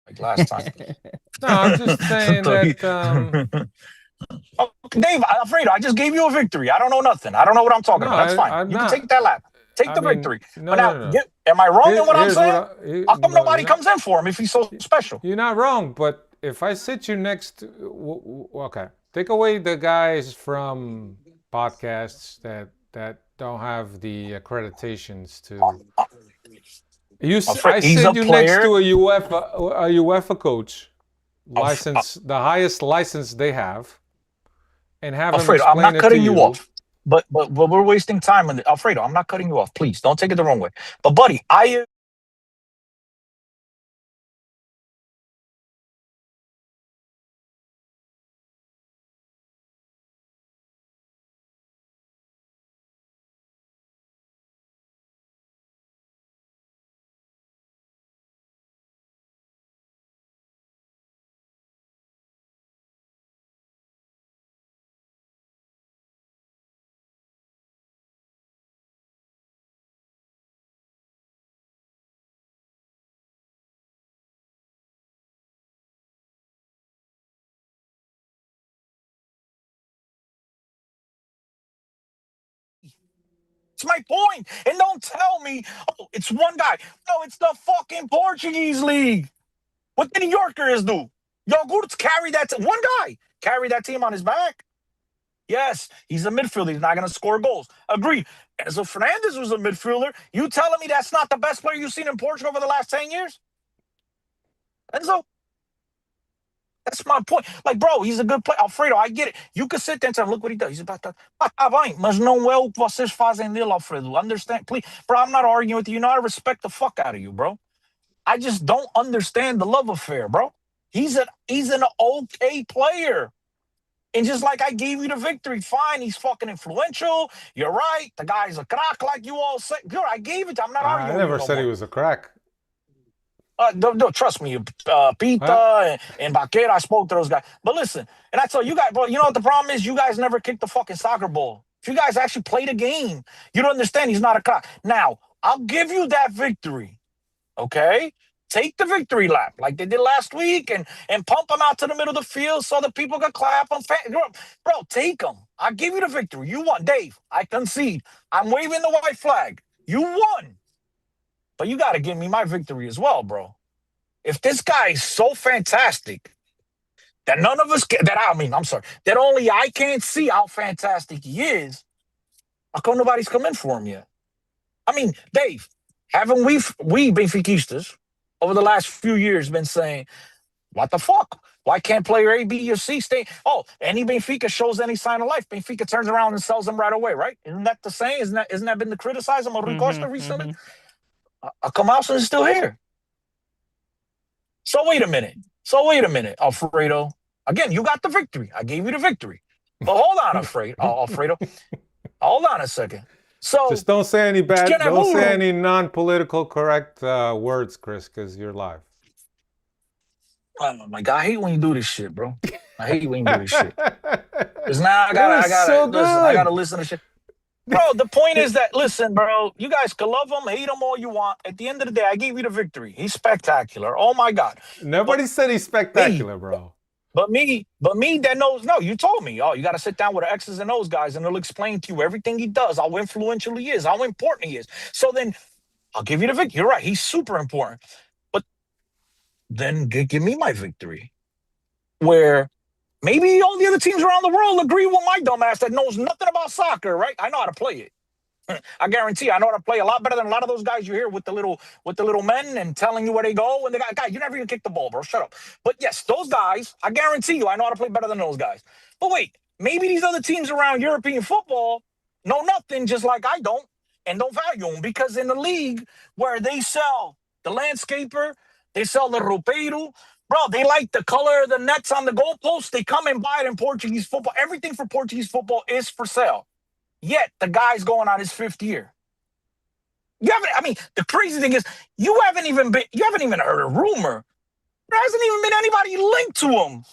like last time. No, I'm just saying So that. Oh, Dave, Alfredo, I just gave you a victory. I don't know nothing. I don't know what I'm talking No, about. That's fine. I'm You can not. take that lap. Take I the mean, victory. no, But now, no, no. am I wrong in what I'm Here's what saying? How come no, nobody comes in for him if he's so special? You're not wrong, but if I sit you next, okay, take away the guys from podcasts that don't have the accreditations to. I He's a sit you next player. to a UEFA coach, Alf- license, the highest license they have, and have him Alfredo, I'm explain not it to cutting you you. off. But we're wasting time on it. Alfredo, I'm not cutting you off. Please don't take it the wrong way. But buddy, it's my point. And don't tell me, oh, it's one guy. No, it's the fucking Portuguese league. What did New Yorkers do? Yogurts carry that one guy carry that team on his back. Yes, he's a midfielder. He's not going to score goals. Agreed. Enzo Fernandez was a midfielder. You telling me that's not the best player you've seen in Portugal over the last 10 years? Enzo? That's my point. Like, bro, he's a good player. Alfredo, I get it. You could sit there and say, look what he does. He's about to. Ah, vai, mas não é o que vocês fazem dele, Alfredo. Understand? Please. Bro, I'm not arguing with you. You know, I respect the fuck out of you, bro. I just don't understand the love affair, bro. He's an okay player. And just like I gave you the victory, fine, he's fucking influential. You're right. The guy's a crack, like you all said. Good, I gave it. I'm not arguing I with you never no said he more. was a crack. Don't trust me, Pita Huh? and Baqueta. I spoke to those guys. But listen, and I tell you guys, bro, you know what the problem is? You guys never kicked the fucking soccer ball. If you guys actually played a game, you don't understand he's not a crack. Now, I'll give you that victory. Okay? Take the victory lap like they did last week and pump them out to the middle of the field so that people can clap them. Bro, take them. I give you the victory. You won. Dave, I concede. I'm waving the white flag. You won. But you got to give me my victory as well, bro. If this guy is so fantastic that none of us can, I'm sorry, that only I can't see how fantastic he is, how come nobody's come in for him yet? I mean, Dave, haven't we Benfiquistas over the last few years been saying, what the fuck? Why can't player A, B, or C stay? Oh, any Benfica shows any sign of life, Benfica turns around and sells them right away, right? Isn't that the same? Isn't that been the criticism of Rui Costa recently? Kamausen is still here. So wait a minute, Alfredo. Again, you got the victory. I gave you the victory. But hold on, Alfredo. Hold on a second. So just don't say any don't say any non-political correct words, Chris, because you're live. Oh my God, I hate when you do this shit, bro. I hate when you do this shit. Because now I gotta listen to shit. Bro, the point is that, listen, bro, you guys can love him, hate him all you want. At the end of the day, I gave you the victory. He's spectacular. Oh my God. Nobody said he's spectacular, bro. But me that knows, no, you told me, oh, you got to sit down with the X's and O's guys and they'll explain to you everything he does, how influential he is, how important he is. So then I'll give you the victory. You're right. He's super important. But then give me my victory where maybe all the other teams around the world agree with my dumbass that knows nothing about soccer, right? I know how to play it. I guarantee I know how to play a lot better than a lot of those guys you hear with the little men and telling you where they go. And the guy, you never even kick the ball, bro. Shut up. But yes, those guys, I guarantee you, I know how to play better than those guys. But wait, maybe these other teams around European football know nothing, just like I don't, and don't value them because in the league where they sell the landscaper, they sell the roupeiro. Bro, they like the color of the nets on the goalposts. They come and buy it in Portuguese football. Everything for Portuguese football is for sale. Yet the guy's going on his 5th year. The crazy thing is, you haven't even heard a rumor. There hasn't even been anybody linked to him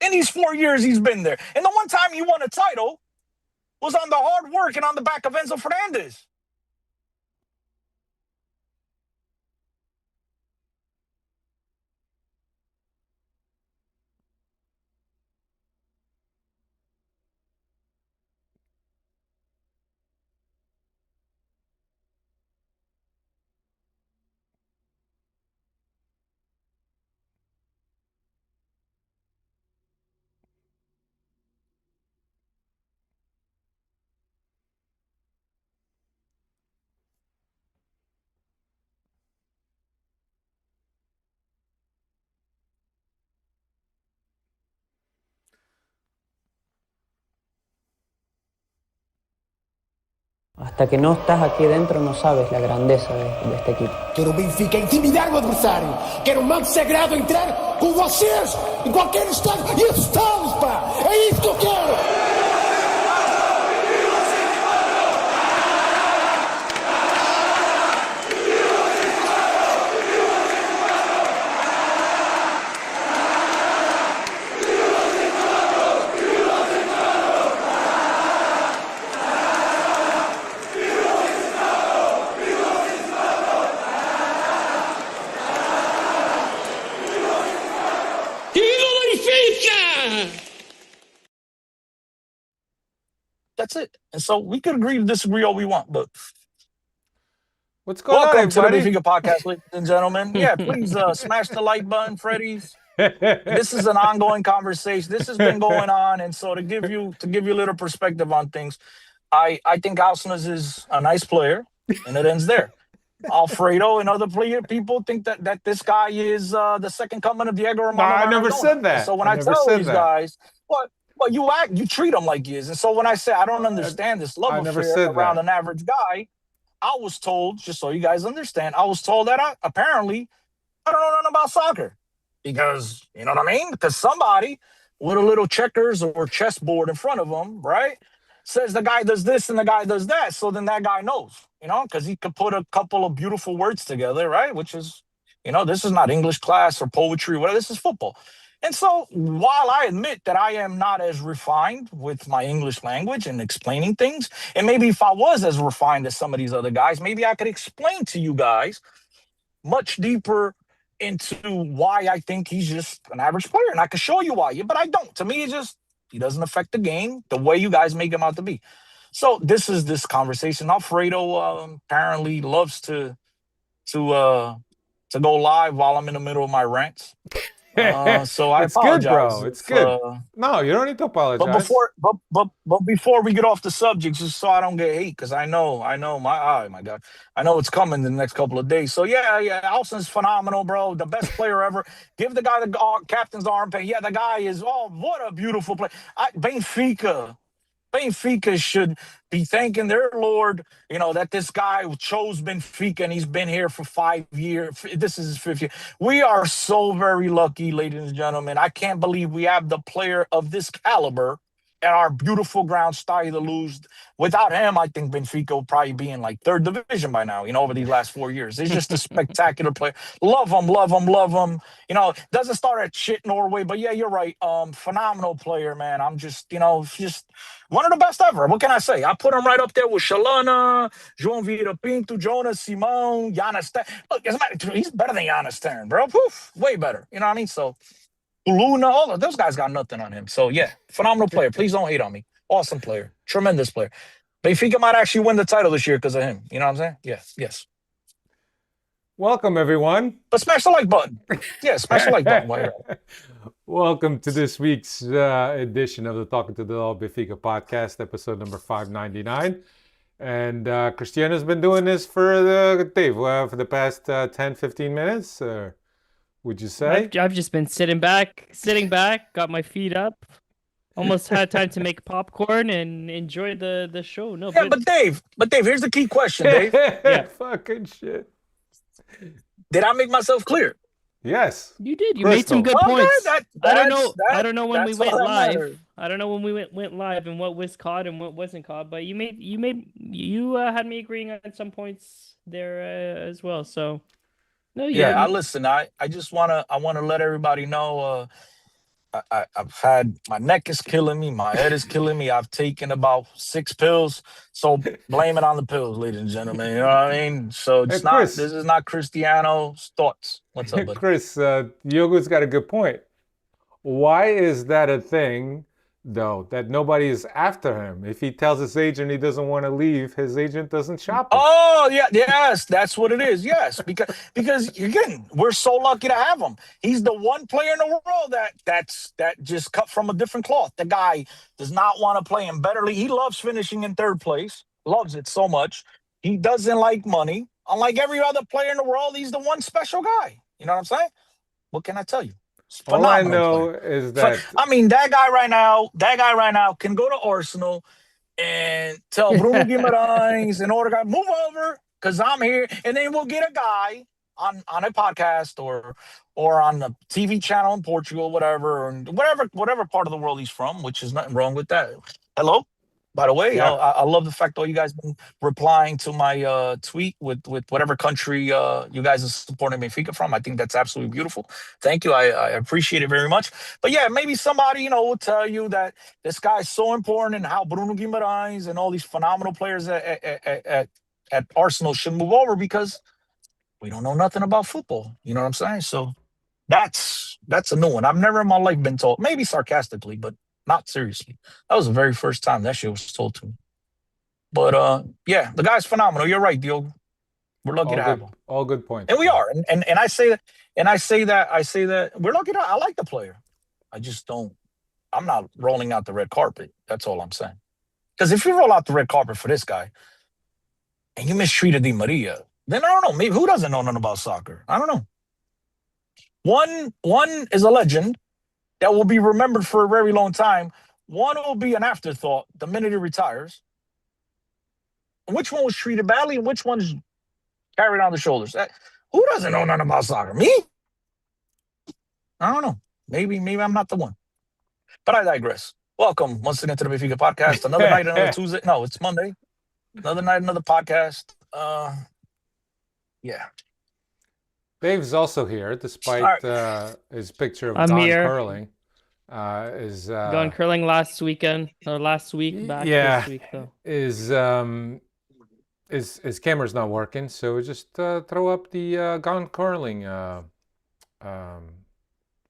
in these 4 years he's been there. And the one time he won a title was on the hard work and on the back of Enzo Fernandez. Hasta que no estás aquí dentro no sabes la grandeza de este equipo. Quero o Benfica intimidar o adversário. Quero um manto sagrado entrar com vocês em qualquer estádio e assustá-los, pá! É isso que eu quero! That's it. And so we could agree to disagree all we want, but What's going welcome on, to the everybody? Benfica podcast, ladies and gentlemen. Yeah, please smash the like button, Freddie's. This is an ongoing conversation. This has been going on, and so to give you a little perspective on things, I think Ausnes is a nice player, and it ends there. Alfredo and other people think that this guy is the second coming of Diego Armando Maradona. I never said that. So when I tell these guys, well, you treat them like he is. And so when I say I don't understand this love affair around an average guy, I was told, just so you guys understand, I was told that apparently I don't know nothing about soccer. Because, you know what I mean? Because somebody with a little checkers or chessboard in front of them, right, says the guy does this and the guy does that. So then that guy knows, you know, because he could put a couple of beautiful words together, right? Which is, you know, this is not English class or poetry or whatever. This is football. And so while I admit that I am not as refined with my English language and explaining things, and maybe if I was as refined as some of these other guys, maybe I could explain to you guys much deeper into why I think he's just an average player. And I could show you why, but I don't. To me, he doesn't affect the game the way you guys make him out to be. So this is this conversation. Alfredo apparently loves to go live while I'm in the middle of my rants. So I it's apologize. Good, bro. It's good. No, you don't need to apologize. But before we get off the subject, just so I don't get hate, because I know my God, I know it's coming in the next couple of days. So yeah, Alson's phenomenal, bro. The best player ever. Give the guy the captain's armpit. Yeah, the guy is. Oh, what a beautiful play. Benfica should be thanking their Lord, you know, that this guy chose Benfica and he's been here for 5 years. This is his 5th year. We are so very lucky, ladies and gentlemen. I can't believe we have the player of this caliber at our beautiful ground, Estádio da Luz. Without him, I think Benfica will probably be in like 3rd division by now, you know, over these last 4 years. He's just a spectacular player. Love him. You know, doesn't start at shit Norway, but yeah, you're right. Phenomenal player, man. I'm just, you know, just one of the best ever. What can I say? I put him right up there with Shalana, João Pinto, Jonas Simão, Giannis Stern. Look, he's better than Giannis Stern, bro. Poof, way better. You know what I mean? So Luna, all of those guys got nothing on him. So yeah, phenomenal player. Please don't hate on me. Awesome player. Tremendous player. Benfica might actually win the title this year because of him. You know what I'm saying? Yeah, yes. Welcome, everyone. But smash the like button. Yeah, smash the like button. While you're at it. Welcome to this week's edition of the Talking to the All Benfica podcast, episode number 599. And Cristiano's been doing this for the past 10, 15 minutes. Would you say? I've just been sitting back, got my feet up, almost had time to make popcorn and enjoy the show. No, yeah, but Dave, here's the key question, Dave. Yeah. Fucking shit. Did I make myself clear? Yes. You did. You made some good points. I don't know when we went live. Matters. I don't know when we went live and what was caught and what wasn't caught, but you had me agreeing on some points there as well. So no, I listen. I just wanna let everybody know. I've had, my neck is killing me, my head is killing me. I've taken about 6 pills, so blame it on the pills, ladies and gentlemen. You know what I mean? So it's this is not Cristiano's thoughts. What's up, buddy? Chris, Diogo's got a good point. Why is that a thing, though, that nobody is after him? If he tells his agent he doesn't want to leave, his agent doesn't shop him. Oh, yeah, yes, that's what it is. Yes, because again, we're so lucky to have him. He's the one player in the world that just cut from a different cloth. The guy does not want to play in better league. He loves finishing in 3rd place. Loves it so much. He doesn't like money. Unlike every other player in the world, he's the one special guy. You know what I'm saying? What can I tell you? All I know is that I mean, that guy right now can go to Arsenal and tell Bruno Guimarães and order guy, move over, because I'm here. And then we'll get a guy on a podcast or on the TV channel in Portugal, whatever, and whatever part of the world he's from, which is nothing wrong with that. Hello? By the way, Yeah. I love the fact all you guys been replying to my tweet with whatever country you guys are supporting Benfica from. I think that's absolutely beautiful. Thank you. I appreciate it very much. But yeah, maybe somebody, will tell you that this guy's so important and how Bruno Guimarães and all these phenomenal players at Arsenal should move over because we don't know nothing about football. You know what I'm saying? So that's a new one. I've never in my life been told, maybe sarcastically, but not seriously. That was the very first time that shit was told to me. But yeah, the guy's phenomenal. You're right, Diogo. We're lucky to have him. All good points. And we are. And I say that we're lucky I like the player. I'm not rolling out the red carpet. That's all I'm saying. Because if you roll out the red carpet for this guy and you mistreated Di Maria, then I don't know. Maybe who doesn't know nothing about soccer? I don't know. One is a legend that will be remembered for a very long time. One will be an afterthought the minute he retires. And which one was treated badly and which one's carried on the shoulders? Who doesn't know nothing about soccer? Me? I don't know. Maybe I'm not the one. But I digress. Welcome once again to the Benfica podcast. Another night, another Tuesday. No, it's Monday. Another night, another podcast. Yeah. Dave's also here, despite his picture of I'm Don here. curling. Gone curling last weekend or last week. Back yeah, this week though. His camera's not working, so we just throw up the gone curling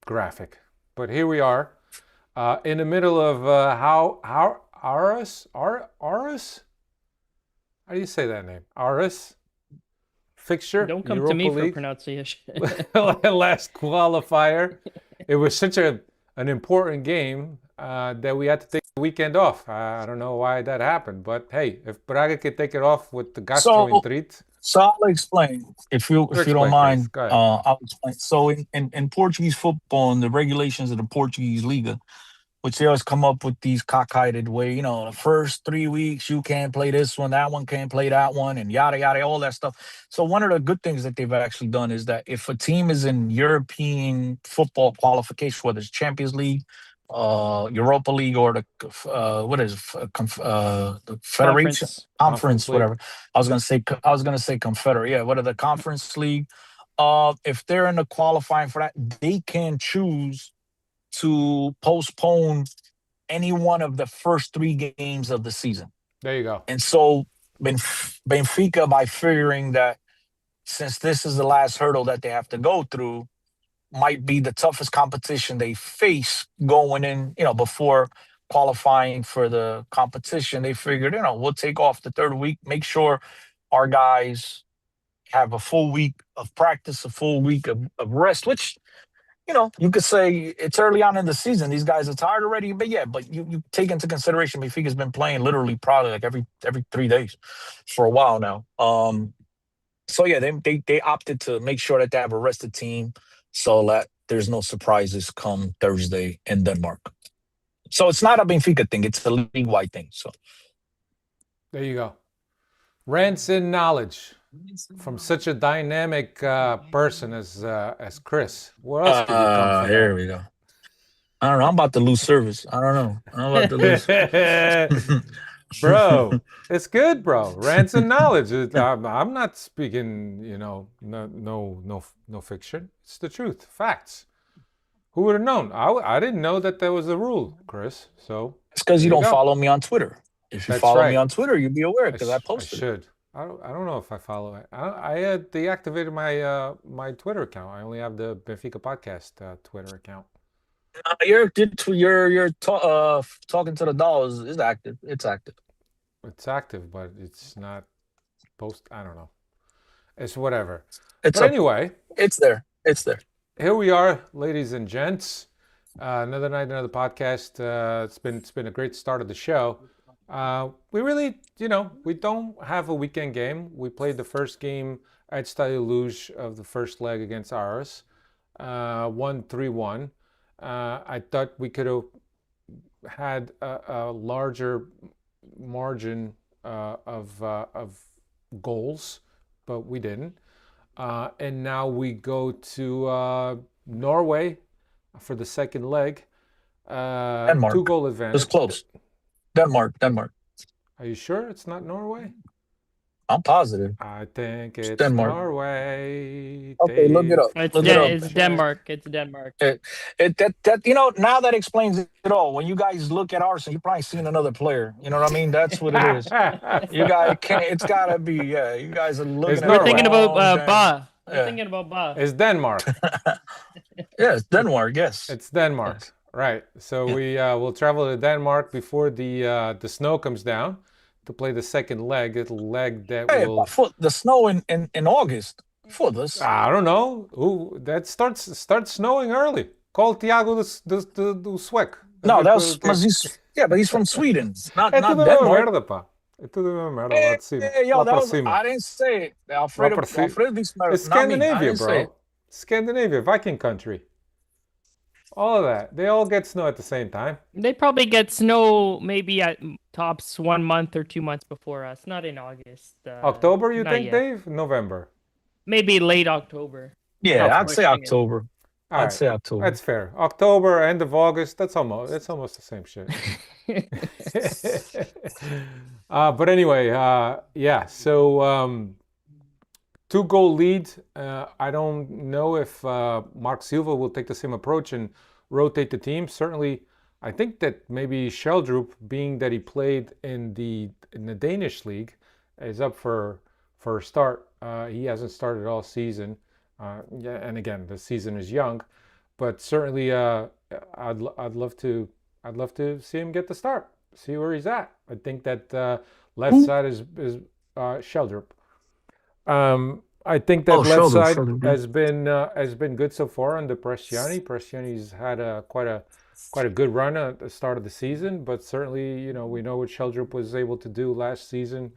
graphic. But here we are, in the middle of Aarhus. How do you say that name? Aarhus fixture. Don't come Europa to me League. for pronunciation. Last qualifier. It was such an important game that we had to take the weekend off. I don't know why that happened, but hey, if Braga could take it off with the gastroenterite. So I'll explain if you don't mind. I'll explain. So in Portuguese football and the regulations of the Portuguese Liga, which they always come up with these cockeyed way, the first 3 weeks you can't play this one, that one can't play that one, and yada yada, all that stuff. So one of the good things that they've actually done is that if a team is in European football qualification, whether it's Champions League, Europa League, or the Federation Conference, whatever. I was gonna say Confederate. Yeah, what are the Conference League? If they're in the qualifying for that, they can choose to postpone any one of the first 3 games of the season. There you go. And so Benfica, by figuring that since this is the last hurdle that they have to go through, might be the toughest competition they face going in, before qualifying for the competition, they figured, we'll take off the 3rd week, make sure our guys have a full week of practice, a full week of rest, which, you could say it's early on in the season. These guys are tired already, but you take into consideration Benfica's been playing literally probably like every 3 days for a while now. So yeah, they opted to make sure that they have a rested team so that there's no surprises come Thursday in Denmark. So it's not a Benfica thing; it's a league-wide thing. So there you go. Rants and knowledge from such a dynamic person as Chris. Where else could you come from? Here we go. I don't know. I'm about to lose service. I don't know. I'm about to lose. Bro, it's good, bro. Rants and knowledge. I'm not speaking, no fiction. It's the truth, facts. Who would have known? I didn't know that there was a rule, Chris. So it's because you don't follow me on Twitter. If you follow me on Twitter, you'd be aware because I posted. I should. I don't know if I follow it. I deactivated my Twitter account. I only have the Benfica podcast Twitter account. You're talking to the dolls is active. It's active. It's active, but it's not post. I don't know. It's whatever. Anyway, it's there. It's there. Here we are, ladies and gents. Another night, another podcast. It's been a great start of the show. We really, we don't have a weekend game. We played the first game at Estádio da Luz of the first leg against Aarhus, won 3-1. I thought we could have had a larger margin of goals, but we didn't. And now we go to Norway for the second leg. Denmark. 2-goal advantage. It's close. Denmark. Are you sure it's not Norway? I'm positive. I think it's Denmark. Norway. Okay, look it up. It's, Look it up. it's Denmark. It's Denmark. That you know, now that explains it all. When you guys look at Arsenal, you've probably seen another player. You know what I mean? That's what it is. You guys can't. It's gotta be. Yeah, you guys are looking. It's at We're Norway. thinking about wrong Ba. thing. We're thinking about Ba. It's Denmark. Yeah, it's Denmark. Yes. It's Denmark. Yes. Right. So we will travel to Denmark before the snow comes down to play the second leg. It's a leg that Hey, will. for the snow in August. For this. I don't know. Ooh, that starts snowing early. Call Thiago do Sueco. No, that's but he's from Sweden, not É tudo a mesma Denmark. merda, pá. É tudo a mesma merda lá de cima. Yo, Lá that para was, cima. I didn't say it. Alfredo Lá para cima. didn't smell It's it. Not me. I Scandinavia, didn't say it. bro. Scandinavia, Viking country. All of that. They all get snow at the same time. They probably get snow maybe at tops 1 month or 2 months before us. Not in August. October, you not think, yet. Dave? November. Maybe late October. Yeah, Okay. I'd say October. All I'd right. say October. That's fair. October, end of August. That's almost the same shit. But anyway, yeah. So 2-goal lead. I don't know if Marco Silva will take the same approach and rotate the team. Certainly, I think that maybe Sheldrup, being that he played in the Danish league, is up for a start. He hasn't started all season. Yeah, and again, the season is young, but certainly I'd love to see him get the start, see where he's at. I think that left side is Sheldrup. I think that left side has been good so far under Bresciani. Bresciani's had quite a good run at the start of the season, but certainly we know what Sheldrup was able to do last season.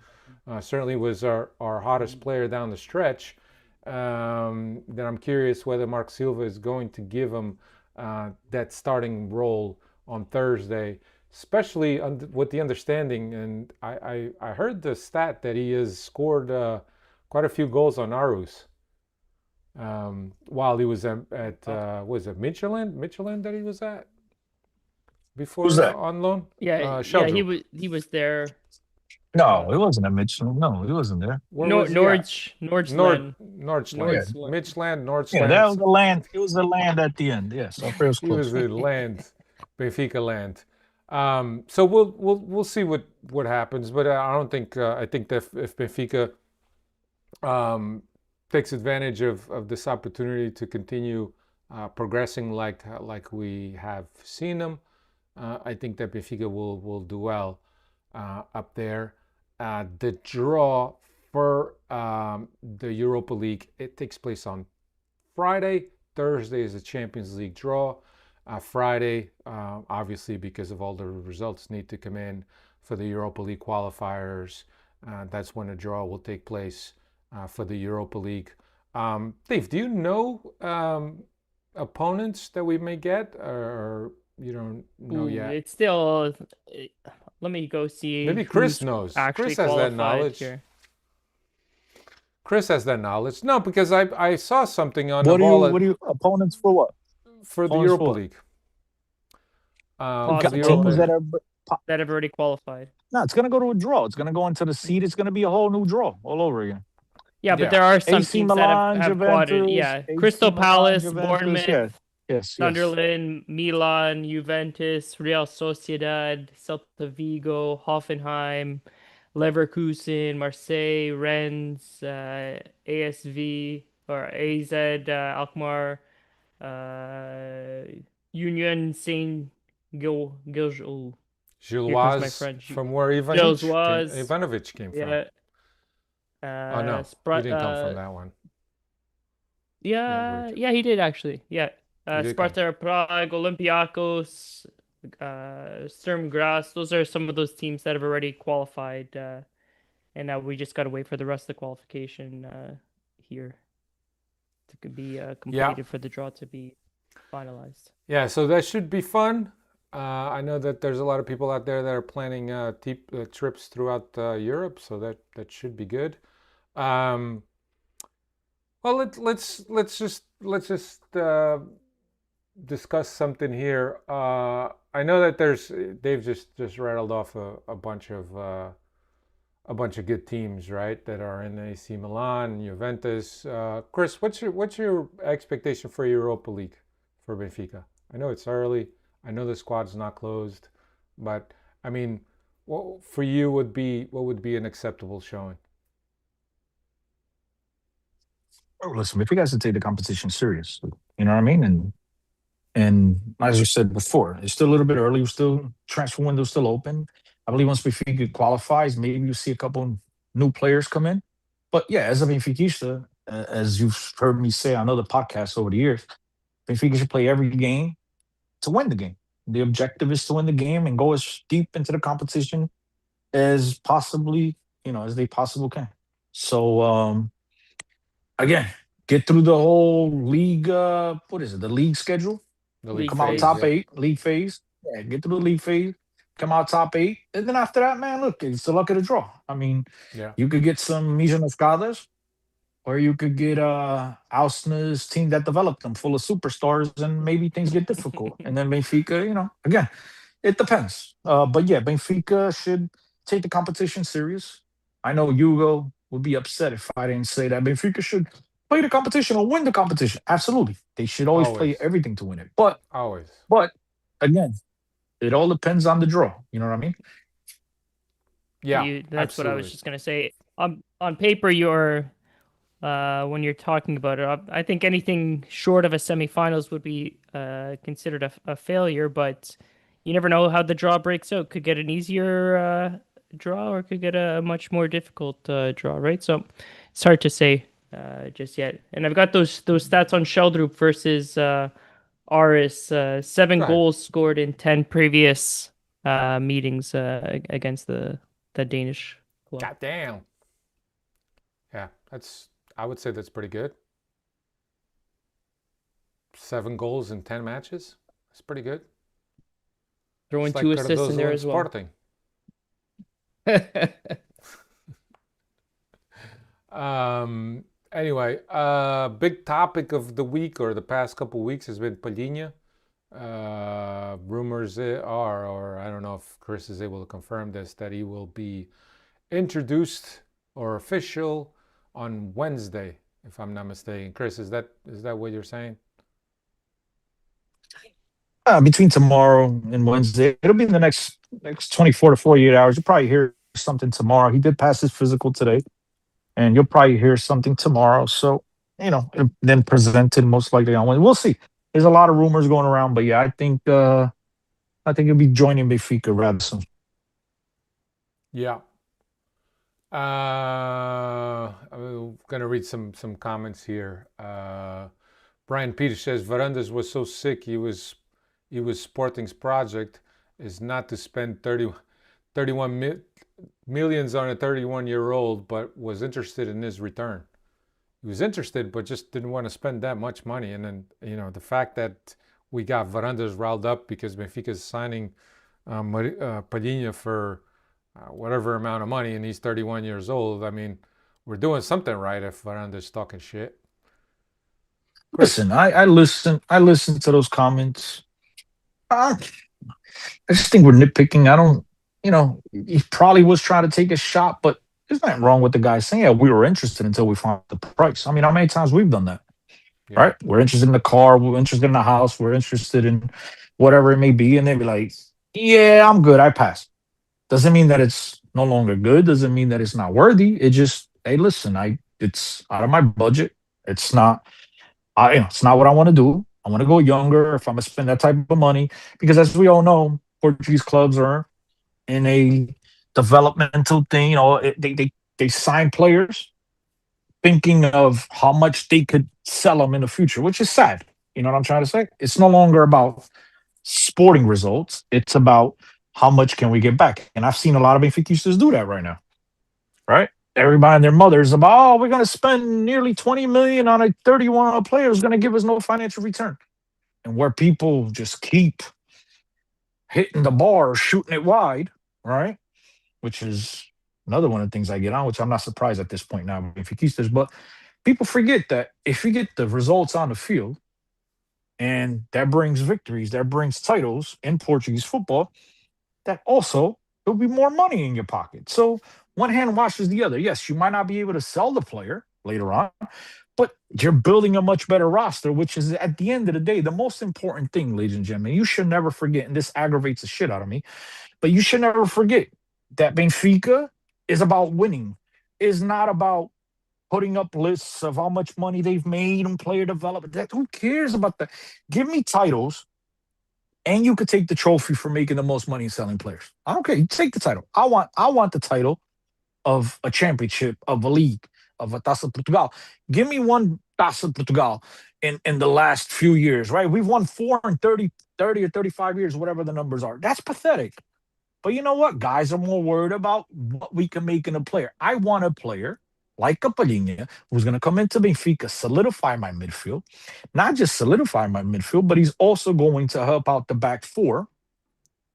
Certainly was our hottest player down the stretch. Then I'm curious whether Marco Silva is going to give him that starting role on Thursday, especially with the understanding, and I heard the stat that he has scored quite a few goals on Aarhus while he was at was it Michelin that he was at before? Who's that? On loan? Yeah, he was there. No, it wasn't a Michelin. No, he wasn't there. Nordsland. Nordsland. Nordsland. Yeah, that was the land. It was the land at the end. Yes, Alfredo's He was close. the land, Benfica land. So we'll see what happens, but I don't think I think that if Benfica takes advantage of this opportunity to continue progressing like we have seen them, I think that Benfica will do well up there. The draw for the Europa League, it takes place on Friday. Thursday is a Champions League draw. Friday, obviously, because of all the results need to come in for the Europa League qualifiers. That's when a draw will take place for the Europa League. Dave, do you know opponents that we may get, or you don't know yet? It's still. Let me go see. Maybe Chris knows. Chris has that knowledge. Here. Chris has that knowledge. No, because I saw something on What do you opponents for what? For the opponents Europa for what? League. Possible the Europa Teams League. that have already qualified. No, it's going to go to a draw. It's going to go into the seed. It's going to be a whole new draw all over again. Yeah, but Yeah. there are some AC teams Milan, that have qualified. Juventus, Yeah, AC Crystal Milan, Palace, Juventus, Bournemouth, Yes. Sunderland, Milan, Juventus, Real Sociedad, Celta Vigo, Hoffenheim, Leverkusen, Marseille, Rennes, ASV or AZ, Alkmaar, Union Saint Gilles. Gilloise, my French. from where Gilloise. Ivanović came from. Yeah. Oh no, he didn't come from that one. Yeah, weird. yeah, he did actually. Yeah. He did Sparta Prague, Olympiacos, Sturm Graz. Those are some of those teams that have already qualified, and now we just got to wait for the rest of the qualification here to be completed for the draw to be finalized. Yeah, so that should be fun. I know that there's a lot of people out there that are planning trips throughout Europe, so that should be good. Well, let's just discuss something here. I know that they've just rattled off a bunch of good teams, right? That are in AC Milan, Juventus. Chris, what's your expectation for Europa League for Benfica? I know it's early. I know the squad's not closed, but I mean, what for you what would be an acceptable showing? Oh, listen, if you guys to take the competition serious, you know what I mean? And as you said before, it's still a little bit early. We're still transfer window's still open. I believe once Benfica qualifies, maybe you see a couple new players come in. But yeah, as a Benfiquista, as you've heard me say on other podcasts over the years, Benfica should play every game to win the game. The objective is to win the game and go as deep into the competition as possibly, as they possibly can. So again, get through the whole league. What is it? The league schedule. The league Come out phase, top yeah. 8, league phase. Yeah, get through the league phase. Come out top 8, and then after that, man, look, it's the luck of the draw. I mean, Yeah. you could get some Mijanovskadas, or you could get Ausna's team that developed them, full of superstars, and maybe things get difficult. And then Benfica, again, it depends. But yeah, Benfica should take the competition serious. I know Hugo would be upset if I didn't say that. Benfica should play the competition or win the competition. Absolutely. They should always play Always. everything to win it. But Always. again, it all depends on the draw. You know what I mean? Yeah, That's what I was absolutely. just gonna say. On paper, you're when you're talking about it, I think anything short of a semifinals would be considered a failure. But you never know how the draw breaks out. Could get an easier draw, or could get a much more difficult draw, right? So it's hard to say just yet. And I've got those stats on Sheldrup versus Aarhus. 7 Go ahead. goals scored in 10 previous meetings against the Danish club. God damn. Yeah, I would say that's pretty good. 7 goals in 10 matches. That's pretty good. Throwing It's 2 like assists in Cardozo there and as well. Sporting. Anyway, big topic of the week or the past couple of weeks has been Palhinha. Rumors are, or I don't know if Chris is able to confirm this, that he will be introduced or official on Wednesday, if I'm not mistaken. Chris, is that what you're saying? Between tomorrow and Wednesday, it'll be in the next 24 to 48 hours. You'll probably hear something tomorrow. He did pass his physical today, and you'll probably hear something tomorrow. So, then presented most likely on Wednesday. We'll see. There's a lot of rumors going around, but yeah, I think he'll be joining Benfica rather soon. Yeah. I'm gonna read some comments here. Brian Peters says Varandas was so sick he was Sporting's project is not to spend 31 millions on a 31-year-old, but was interested in his return. He was interested, but just didn't want to spend that much money. And then, the fact that we got Varandas riled up because Benfica is signing Palhinha for whatever amount of money, and he's 31 years old. I mean, we're doing something right if Varandas talking shit. Chris. Listen, I listen to those comments. I just think we're nitpicking. I don't, he probably was trying to take a shot, but there's nothing wrong with the guy saying, yeah, we were interested until we found the price. I mean, how many times we've done that, right? We're interested in the car, we're interested in the house, we're interested in whatever it may be, and they'd be like, yeah, I'm good, I pass. Doesn't mean that it's no longer good, doesn't mean that it's not worthy. It just, hey, listen, it's out of my budget. It's not what I want to do. I want to go younger if I'm going to spend that type of money. Because as we all know, Portuguese clubs are in a developmental thing. They sign players thinking of how much they could sell them in the future, which is sad. You know what I'm trying to say? It's no longer about sporting results. It's about how much can we get back. And I've seen a lot of Benfiquistas do that right now, right? Everybody and their mothers about, we're going to spend nearly 20 million on a 31-year-old player who's going to give us no financial return. And where people just keep hitting the bar, shooting it wide, right? Which is another one of the things I get on, which I'm not surprised at this point now, Benfiquistas. But people forget that if you get the results on the field, and that brings victories, that brings titles in Portuguese football, that also there'll be more money in your pocket. So one hand washes the other. Yes, you might not be able to sell the player later on, but you're building a much better roster, which is at the end of the day, the most important thing, ladies and gentlemen. You should never forget, and this aggravates the shit out of me, but you should never forget that Benfica is about winning. It's not about putting up lists of how much money they've made on player development. That, who cares about that? Give me titles, and you could take the trophy for making the most money selling players. I don't care. You take the title. I want the title of a championship, of a league, of a Taça Portugal. Give me one Taça Portugal in the last few years, right? We've won 4 in 30 or 35 years, whatever the numbers are. That's pathetic. But you know what? Guys are more worried about what we can make in a player. I want a player like Palhinha, who's going to come into Benfica, solidify my midfield. Not just solidify my midfield, but he's also going to help out the back four,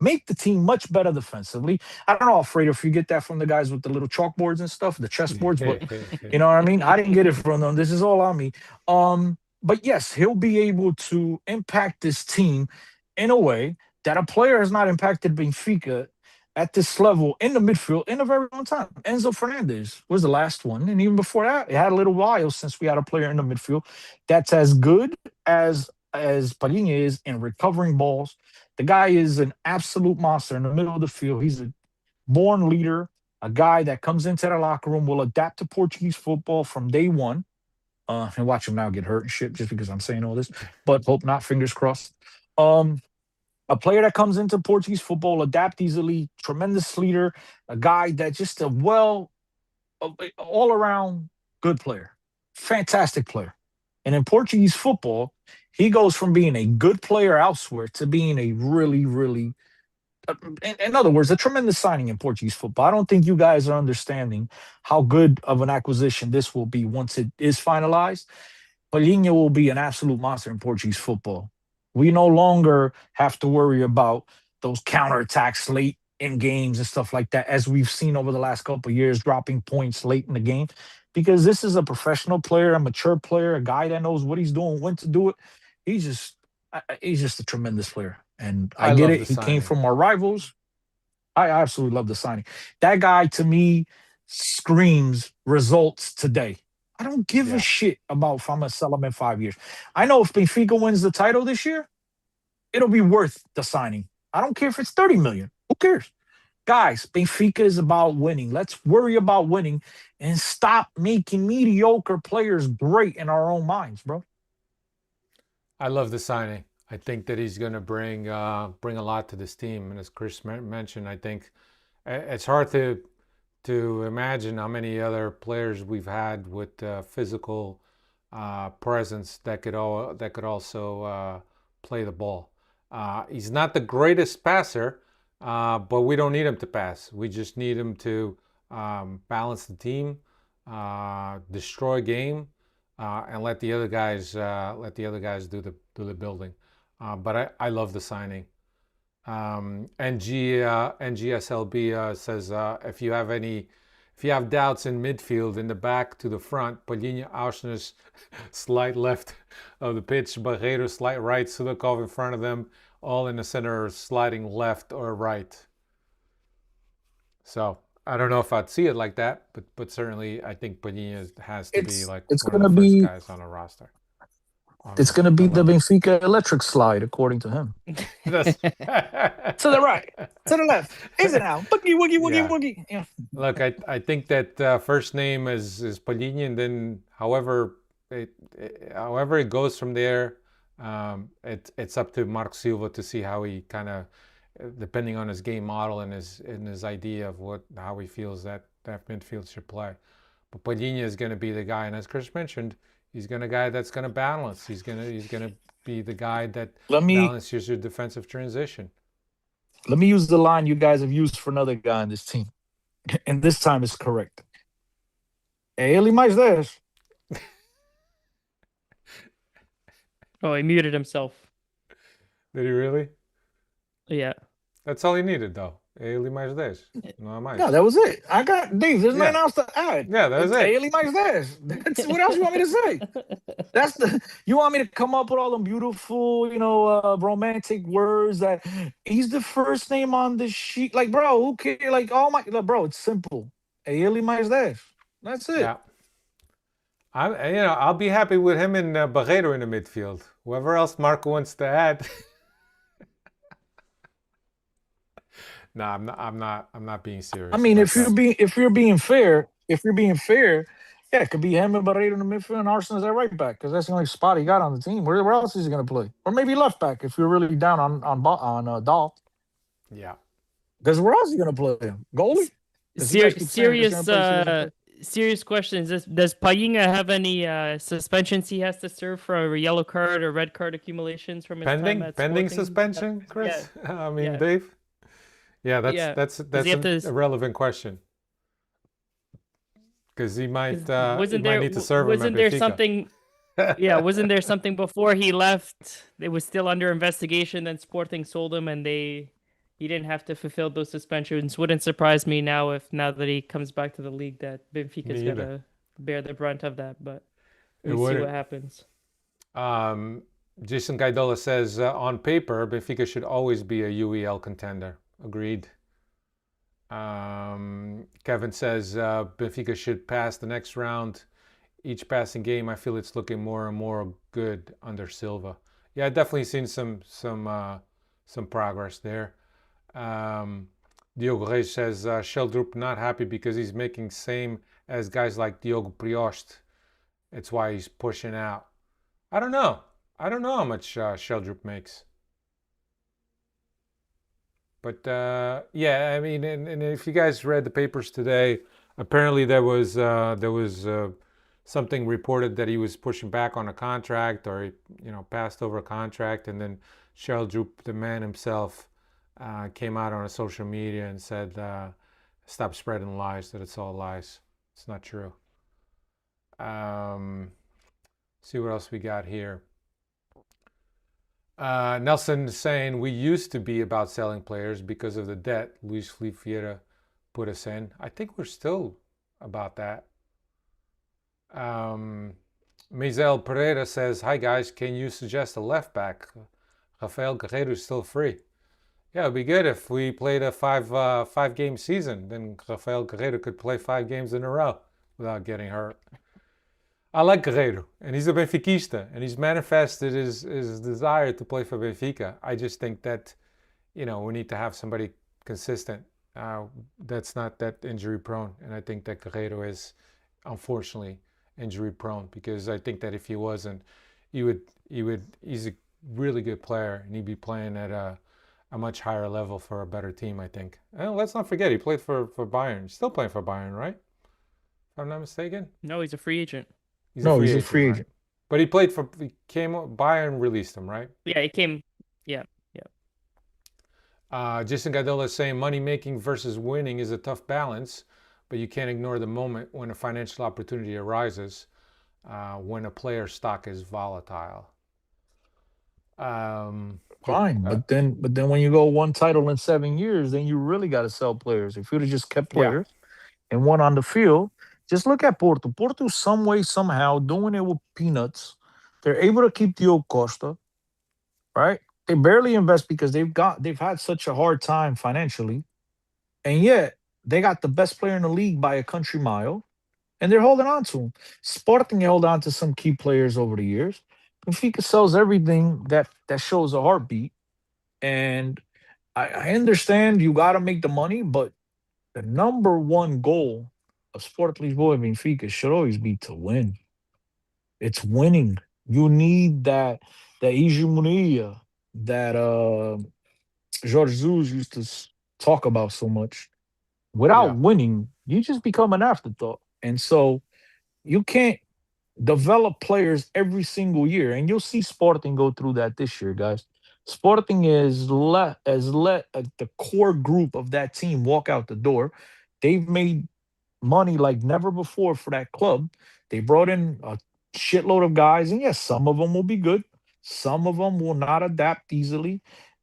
make the team much better defensively. I don't know, Alfredo, if you get that from the guys with the little chalkboards and stuff, the chessboards, but you know what I mean? I didn't get it from them. This is all on me. But yes, he'll be able to impact this team in a way that a player has not impacted Benfica at this level in the midfield in a very long time. Enzo Fernandez was the last one. And even before that, it had a little while since we had a player in the midfield that's as good as Palhinha is in recovering balls. The guy is an absolute monster in the middle of the field. He's a born leader, a guy that comes into the locker room, will adapt to Portuguese football from day one. And watch him now get hurt and shit just because I'm saying all this. But hope not, fingers crossed. A player that comes into Portuguese football, adapt easily, tremendous leader, a guy that just all-around good player, fantastic player. And in Portuguese football, he goes from being a good player elsewhere to being a really, really, in other words, a tremendous signing in Portuguese football. I don't think you guys are understanding how good of an acquisition this will be once it is finalized. Palhinha will be an absolute monster in Portuguese football. We no longer have to worry about those counterattacks late in games and stuff like that, as we've seen over the last couple of years, dropping points late in the game, because this is a professional player, a mature player, a guy that knows what he's doing, when to do it. He's just a tremendous player. And I get it. He came from our rivals. I absolutely love the signing. That guy, to me, screams results today. I don't give a shit about if I'm going to sell him in 5 years. I know if Benfica wins the title this year, it'll be worth the signing. I don't care if it's 30 million. Who cares? Guys, Benfica is about winning. Let's worry about winning and stop making mediocre players great in our own minds, bro. I love the signing. I think that he's going to bring a lot to this team. And as Chris mentioned, I think it's hard to imagine how many other players we've had with physical presence that could also play the ball. He's not the greatest passer, but we don't need him to pass. We just need him to balance the team, destroy game, and let the other guys do the building. But I love the signing. NGSLB says if you have doubts in midfield, in the back to the front, Palhinha, Auschwitz, slight left of the pitch, Barreiro slight right, Sudakov in front of them, all in the center, sliding left or right. So I don't know if I'd see it like that, but certainly I think Palhinha has to be like one of the first guys on a roster. It's going to be the Benfica electric slide, according to him. To the right, to the left. Is it now? Boogie, woogie, woogie, woogie. Yeah. Look, I think that first name is Palhinha, and then however it goes from there, it's up to Marco Silva to see how he kind of, depending on his game model and his idea of how he feels that midfield should play. But Palhinha is going to be the guy, and as Chris mentioned, he's going to be the guy that's going to balance. He's going to be the guy that balances your defensive transition. Let me use the line you guys have used for another guy on this team, and this time it's correct. É ele mais 10. Oh, he muted himself. Did he really? Yeah. That's all he needed, though. Ele mais 10. Não há mais. No, that was it. I got Dave. There's nothing Yeah. else to add. Yeah, that was it. Ele mais 10. That's what else you want me to say? That's the. You want me to come up with all them beautiful, romantic words that he's the first name on the sheet? Like, bro, who cares? Like, oh my, bro, it's simple. Ele mais 10. That's it. Yeah. I'll be happy with him and Barreiro in the midfield. Whoever else Marco wants to add. No, I'm not being serious. I mean, about if you're being fair, yeah, it could be him and Barreto in the midfield and Arsenal's at right back because that's the only spot he got on the team. Where else is he going to play? Or maybe left back if you're really down on Dahl. Yeah. Because where else is he going to play him? Goalie? Serious questions. Does Palhinha have any suspensions he has to serve for yellow card or red card accumulations from his time at pending Sporting? suspension, Chris? Yeah. I mean, Yeah. Dave? Yeah, that's a relevant question. Because he might need to serve him at Wasn't there Benfica. something? Yeah, wasn't there something before he left? It was still under investigation. Then Sporting sold him, and he didn't have to fulfill those suspensions. Wouldn't surprise me now that he comes back to the league that Benfica's gonna bear the brunt of that. But we'll see what happens. Jason Gaidola says on paper Benfica should always be a UEL contender. Agreed. Kevin says Benfica should pass the next round. Each passing game, I feel it's looking more and more good under Silva. Yeah, I've definitely seen some progress there. Diogo Reis says Sheldrup not happy because he's making same as guys like Diogo Priost. It's why he's pushing out. I don't know how much Sheldrup makes. But yeah, I mean, and if you guys read the papers today, apparently there was something reported that he was pushing back on a contract, or he, passed over a contract, and then Sheldrup, the man himself, came out on a social media and said, "Stop spreading lies. That it's all lies. It's not true." See what else we got here. Nelson is saying we used to be about selling players because of the debt Luis Felipe Vieira put us in. I think we're still about that. Mizel Pereira says, "Hi guys, can you suggest a left back? Rafael Guerreiro is still free." Yeah, it'd be good if we played a five game season. Then Rafael Guerreiro could play 5 games in a row without getting hurt. I like Guerreiro, and he's a Benfiquista, and he's manifested his desire to play for Benfica. I just think that, we need to have somebody consistent that's not that injury prone, and I think that Guerreiro is, unfortunately, injury prone, because I think that if he wasn't, he's a really good player, and he'd be playing at a much higher level for a better team, I think. And let's not forget, he played for Bayern. He's still playing for Bayern, right? If I'm not mistaken. No, he's a free agent. He's a free agent. But Bayern released him, right? Yeah, he came. Yeah. Jason Gadola is saying money making versus winning is a tough balance, but you can't ignore the moment when a financial opportunity arises, when a player's stock is volatile. Fine, but then when you go one title in 7 years, then you really got to sell players. If you'd have just kept players and won on the field, just look at Porto. Porto, some way, somehow, doing it with peanuts. They're able to keep Diogo Costa, right? They barely invest because they've had such a hard time financially, and yet they got the best player in the league by a country mile, and they're holding on to him. Sporting held on to some key players over the years. Benfica sells everything that shows a heartbeat, and I understand you got to make the money, but the number one goal of Sport Lisboa and Benfica should always be to win. It's winning. You need that hegemonia that Jorge Jesus used to talk about so much. Without winning, you just become an afterthought. And so you can't develop players every single year. And you'll see Sporting go through that this year, guys. Sporting has let the core group of that team walk out the door. They've made money like never before for that club. They brought in a shitload of guys, and yes, some of them will be good. Some of them will not adapt easily.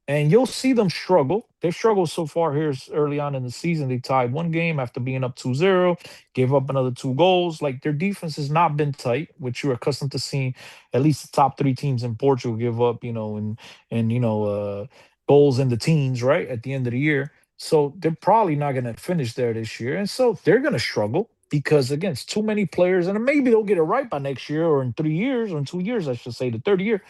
And you'll see them struggle. They've struggled so far here early on in the season. They tied one game after being up 2-0, gave up another 2 goals. Like their defense has not been tight, which you're accustomed to seeing at least the top 3 teams in Portugal give up, goals in the teens, right? At the end of the year. So they're probably not going to finish there this year. And so they're going to struggle because, again, it's too many players. And maybe they'll get it right by next year or in 3 years or in 2 years, I should say, the third year.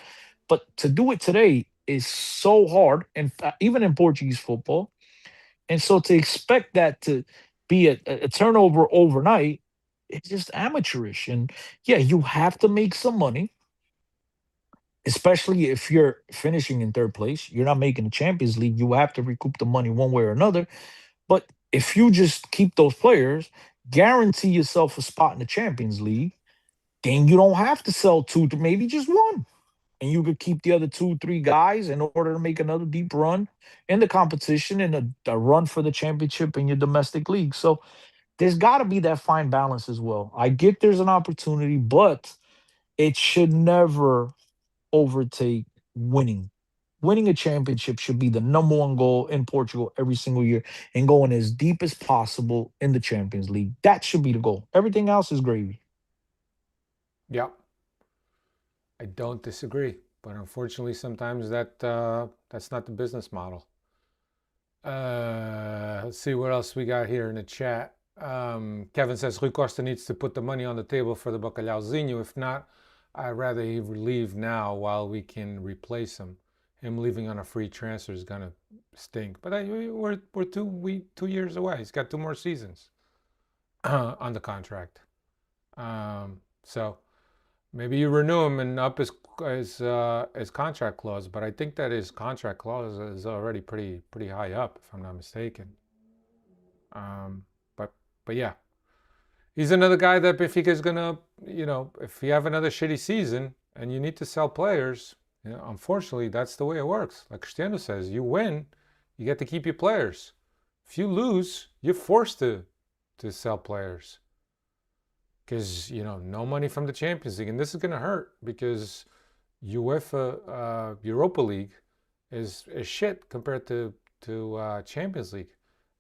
But to do it today is so hard, and even in Portuguese football. And so to expect that to be a turnover overnight, it's just amateurish. And yeah, you have to make some money, especially if you're finishing in third place. You're not making the Champions League. You have to recoup the money one way or another. But if you just keep those players, guarantee yourself a spot in the Champions League, then you don't have to sell two to maybe just one. And you could keep the other 2, 3 guys in order to make another deep run in the competition and a run for the championship in your domestic league. So there's got to be that fine balance as well. I get there's an opportunity, but it should never overtake winning. Winning a championship should be the number one goal in Portugal every single year and going as deep as possible in the Champions League. That should be the goal. Everything else is gravy. Yeah. I don't disagree, but unfortunately, sometimes that's not the business model. Let's see what else we got here in the chat. Kevin says Rui Costa needs to put the money on the table for the Bacalhauzinho. If not, I'd rather he leave now while we can replace him. Him leaving on a free transfer is gonna stink. But we're 2 years away. He's got 2 more seasons on the contract. So. Maybe you renew him and up his contract clause, but I think that his contract clause is already pretty high up, if I'm not mistaken. But yeah, he's another guy that Benfica is gonna, if you have another shitty season and you need to sell players, unfortunately that's the way it works. Like Cristiano says, you win, you get to keep your players. If you lose, you're forced to sell players. Because, no money from the Champions League. And this is going to hurt because UEFA Europa League is shit compared to Champions League.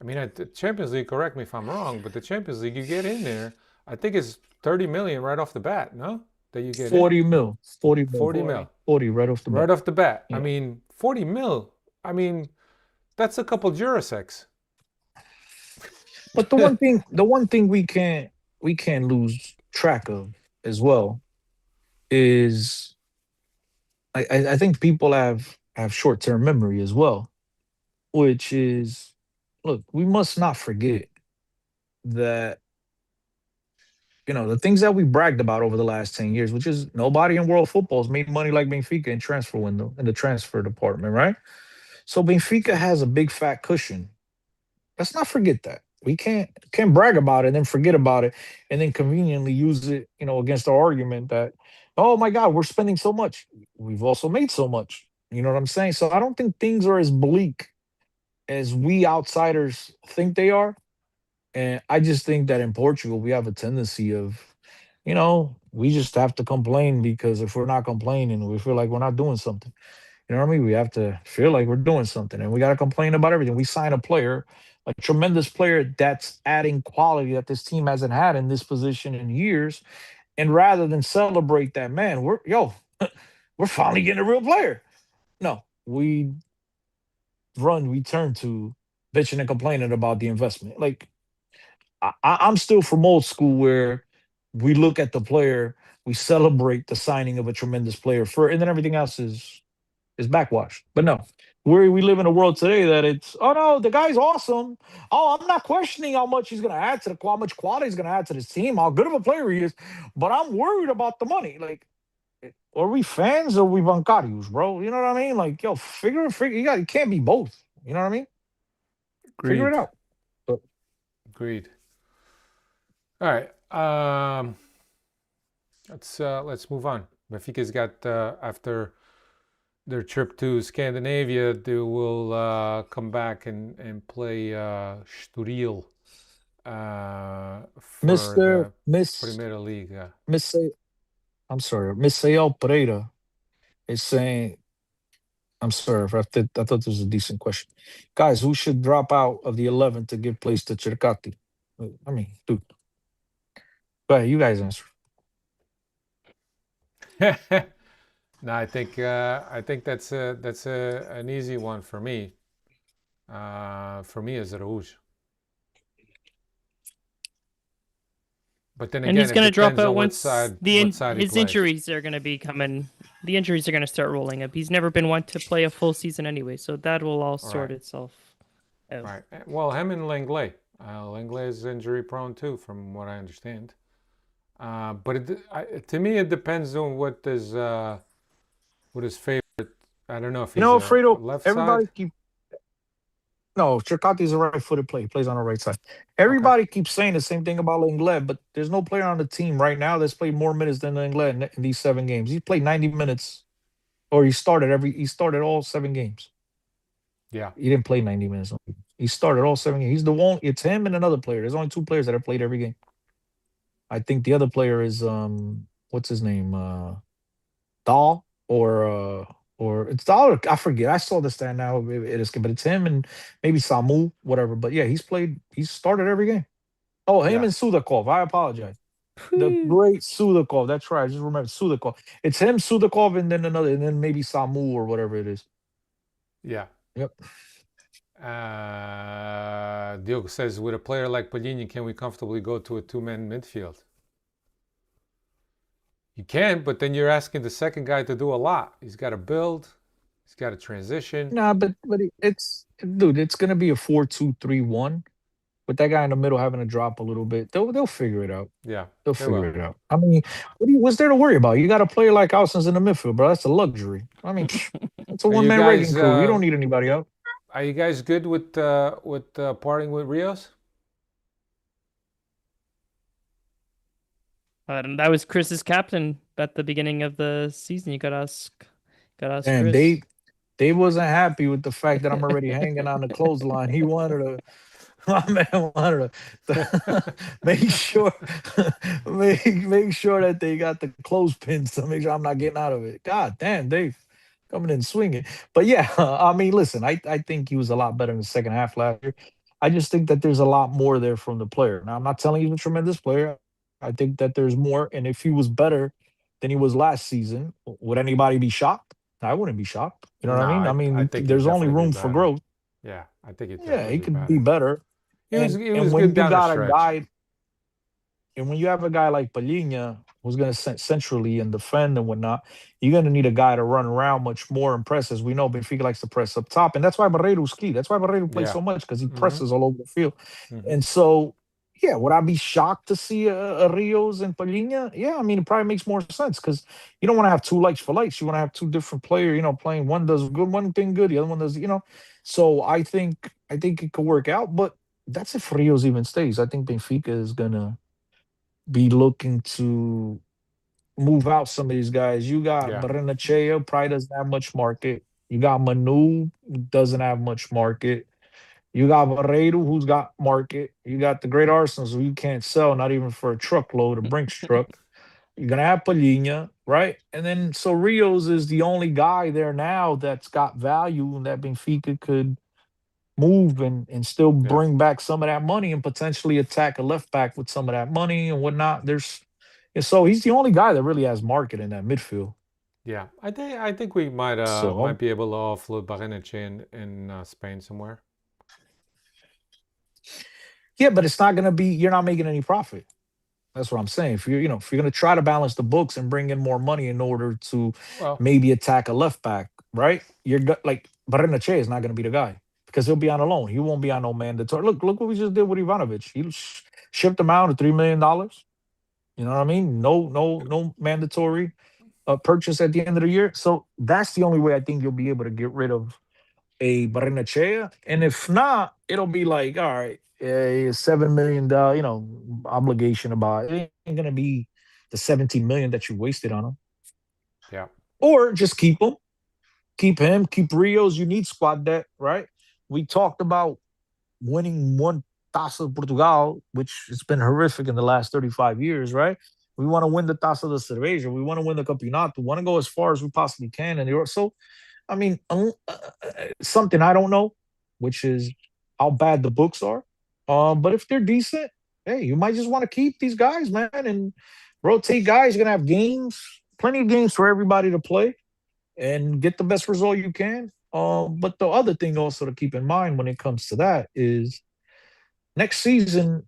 I mean, the Champions League, correct me if I'm wrong, but the Champions League, you get in there, I think it's 30 million right off the bat, no? That you get 40 mil. 40 mil. 40 mil. 40 right off the bat. Right off the bat. Yeah. I mean, 40 mil. I mean, that's a couple Durasex. But the one thing we can't lose track of as well is I think people have short-term memory as well, which is, look, we must not forget that the things that we bragged about over the last 10 years, which is nobody in world football has made money like Benfica in transfer window, in the transfer department, right? So Benfica has a big fat cushion. Let's not forget that. We can't brag about it and then forget about it and then conveniently use it, against our argument that, oh my God, we're spending so much. We've also made so much. You know what I'm saying? So I don't think things are as bleak as we outsiders think they are. And I just think that in Portugal, we have a tendency of, we just have to complain because if we're not complaining, we feel like we're not doing something. You know what I mean? We have to feel like we're doing something and we got to complain about everything. We sign a player, a tremendous player that's adding quality that this team hasn't had in this position in years. And rather than celebrate that, man, we're finally getting a real player. No, we turn to bitching and complaining about the investment. Like, I'm still from old school where we look at the player, we celebrate the signing of a tremendous player and then everything else is backwash. But no, we live in a world today that it's, oh no, the guy's awesome. Oh, I'm not questioning how much he's going to add to how much quality he's going to add to this team, how good of a player he is, but I'm worried about the money. Like, are we fans or are we bancarios, bro? You know what I mean? Like, yo, figure it can't be both. You know what I mean? Agreed. Figure it out. Agreed. All right. Let's move on. Benfica's got after their trip to Scandinavia, they will come back and play Estoril for Primeira Liga. I'm sorry, Misael Pereira is saying, I'm sorry. I thought this was a decent question. Guys, who should drop out of the 11 to give place to Cercati? I mean, dude. Go ahead, you guys answer. No, I think that's an easy one for me. For me, is Rouge. But then again, and he's going to drop depends out on what once side he his plays. injuries are going to be coming. The injuries are going to start rolling up. He's never been one to play a full season anyway, so that will all sort itself out. Right. Well, him and Lenglet. Lenglet is injury prone too, from what I understand. But to me, it depends on what his favorite. I don't know if he's Alfredo, left everybody side. No, Cercati's a right-footed player. He plays on the right side. Everybody keeps saying the same thing about Lenglet, but there's no player on the team right now that's played more minutes than Lenglet in these 7 games. He played 90 minutes, or he started all 7 games. Yeah. He didn't play 90 minutes. He started all 7 games. He's the one. It's him and another player. There's only 2 players that have played every game. I think the other player is what's his name? Dahl or it's Dahl. I forget. I saw the stat now. It is, but it's him and maybe Samu, whatever. But yeah, he's started every game. Oh, him and Sudakov. I apologize. The great Sudakov. That's right. I just remember Sudakov. It's him, Sudakov, and then maybe Samu or whatever it is. Yeah. Yep. Diogo says, with a player like Palhinha, can we comfortably go to a 2-man midfield? You can, but then you're asking the second guy to do a lot. He's got to build. He's got to transition. Nah, but it's going to be a 4-2-3-1 with that guy in the middle having to drop a little bit. They'll figure it out. Yeah, they'll figure it out. I mean, what's there to worry about? You got a player like Alson's in the midfield, bro. That's a luxury. I mean, it's a one-man wrecking crew. You don't need anybody else. Are you guys good with parting with Rios? That was Chris's captain at the beginning of the season. You got to ask And Chris. they wasn't happy with the fact that I'm already hanging on the clothesline. He wanted to. My man wanted to make sure that they got the clothespins to make sure I'm not getting out of it. God damn, Dave. Coming in swinging. But yeah, I mean, listen, I think he was a lot better in the second half last year. I just think that there's a lot more there from the player. Now, I'm not telling you he's a tremendous player. I think that there's more. And if he was better than he was last season, would anybody be shocked? I wouldn't be shocked. You know what I mean? I think there's only room for growth. Yeah, I think he could be better. He was good down the stretch. And when you have a guy like Palhinha who's going to centrally and defend and whatnot, you're going to need a guy to run around much more and press. As we know, Benfica likes to press up top. And that's why Barreiro's key. That's why Barreiro plays so much, because he presses all over the field. And so, yeah, would I be shocked to see a Rios and Palhinha? Yeah, I mean, it probably makes more sense, because you don't want to have 2 likes for likes. You want to have 2 different players, playing. One does one thing good, the other one does, So I think it could work out. But that's if Rios even stays. I think Benfica is going to be looking to move out some of these guys. You got Barrenechea, probably doesn't have much market. You got Manu, who doesn't have much market. You got Barreiro, who's got market. You got the great Arsenals, who you can't sell, not even for a truckload, a Brinks truck. You're going to have Palhinha, right? And then, so Rios is the only guy there now that's got value and that Benfica could move and still bring back some of that money and potentially attack a left back with some of that money and whatnot. So he's the only guy that really has market in that midfield. Yeah, I think we might be able to offload Barrenechea in Spain somewhere. Yeah, but it's not going to be. You're not making any profit. That's what I'm saying. If you're going to try to balance the books and bring in more money in order to maybe attack a left back, right? You're like Barrenechea is not going to be the guy, because he'll be on a loan. He won't be on no mandatory. Look what we just did with Ivanović. He shipped him out at $3 million. You know what I mean? No mandatory purchase at the end of the year. So that's the only way I think you'll be able to get rid of a Barrenechea. And if not, it'll be like, all right, a $7 million, obligation about it. Ain't gonna be the $17 million that you wasted on him. Yeah. Or just keep him. Keep him, keep Rios. You need squad depth, right? We talked about winning one Taça de Portugal, which has been horrific in the last 35 years, right? We want to win the Taça da Cerveja. We want to win the Campeonato. We want to go as far as we possibly can in Europe. So I mean, something I don't know, which is how bad the books are. But if they're decent, hey, you might just want to keep these guys, man, and rotate guys. You're gonna have games, plenty of games for everybody to play, and get the best result you can. But the other thing also to keep in mind when it comes to that is next season,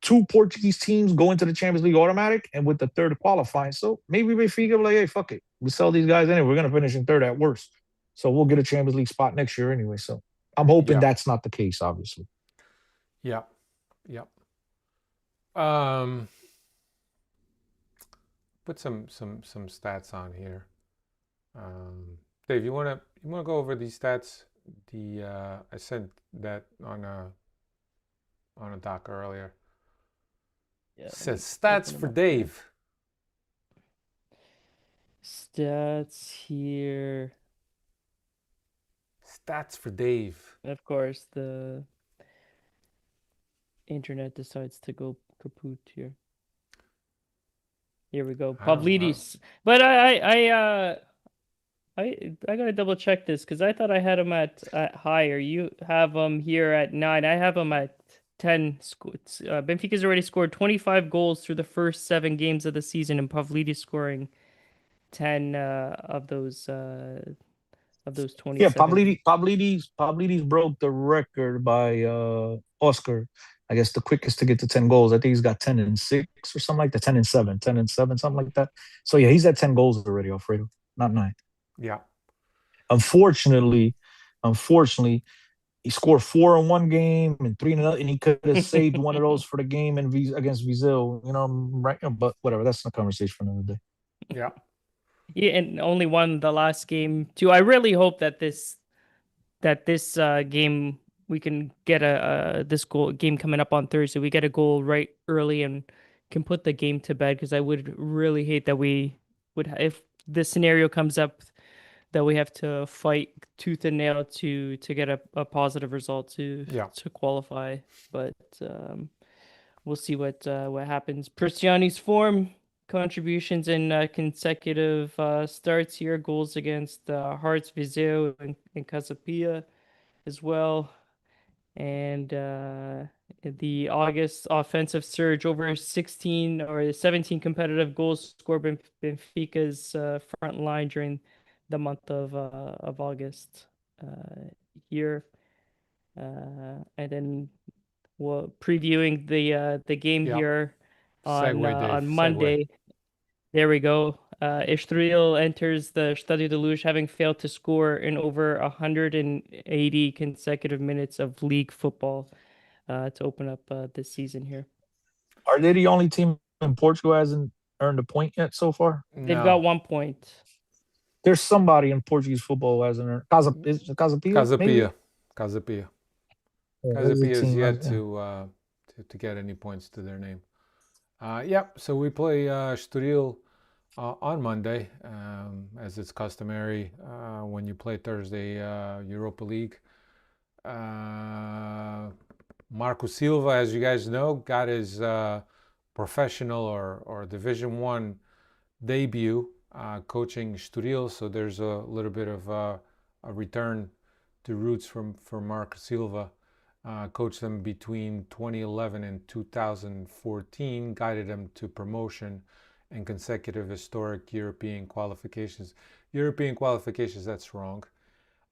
2 Portuguese teams go into the Champions League automatic, and with the third qualifying. So maybe Benfica will be like, hey, fuck it, we sell these guys anyway. We're gonna finish in third at worst, so we'll get a Champions League spot next year anyway. So I'm hoping that's not the case, obviously. Yeah. Put some stats on here. Dave, you wanna go over these stats? I sent that on a doc earlier. Yeah, It says stats for Dave. Stats here. Stats for Dave. Of course, the internet decides to go kaput here. Here we go, Pavlidis. But I gotta double check this because I thought I had him at higher. You have him here at 9. I have him at 10. Benfica's already scored 25 goals through the first 7 games of the season, and Pavlidis scoring 10 of those 27. Yeah, Pavlidis broke the record by Oscar. I guess the quickest to get to 10 goals. I think he's got 10 and 6 or something like that. 10 and 7, something like that. So yeah, he's at 10 goals already, Alfredo, not 9. Yeah. Unfortunately, he scored 4 in one game and 3 in another, and he could have saved one of those for the game against Vizeu. You know, right? But whatever, that's a conversation for another day. Yeah. Yeah, and only won the last game too. I really hope that this game we can get this game coming up on Thursday. We get a goal right early and can put the game to bed, because I would really hate that we would if this scenario comes up that we have to fight tooth and nail to get a positive result to qualify. But we'll see what happens. Cristiano's form, contributions in consecutive starts here, goals against Hearts, Viseu, and Casapia as well. And the August offensive surge, over 16 or 17 competitive goals scored by Benfica's front line during the month of August here. And then previewing the game here on Monday. Segue. There we go. Estoril enters the Estádio da Luz having failed to score in over 180 consecutive minutes of league football to open up this season here. Are they the only team in Portugal who hasn't earned a point yet so far? They've got 1 point. There's somebody in Portuguese football who hasn't earned. Casapia? Casapia is yet to get any points to their name. So we play Estoril on Monday, as it's customary when you play Thursday Europa League. Marco Silva, as you guys know, got his professional or Division 1 debut coaching Estoril, so there's a little bit of a return to roots for Marco Silva. Coached them between 2011 and 2014, guided them to promotion and consecutive historic European qualifications. That's wrong.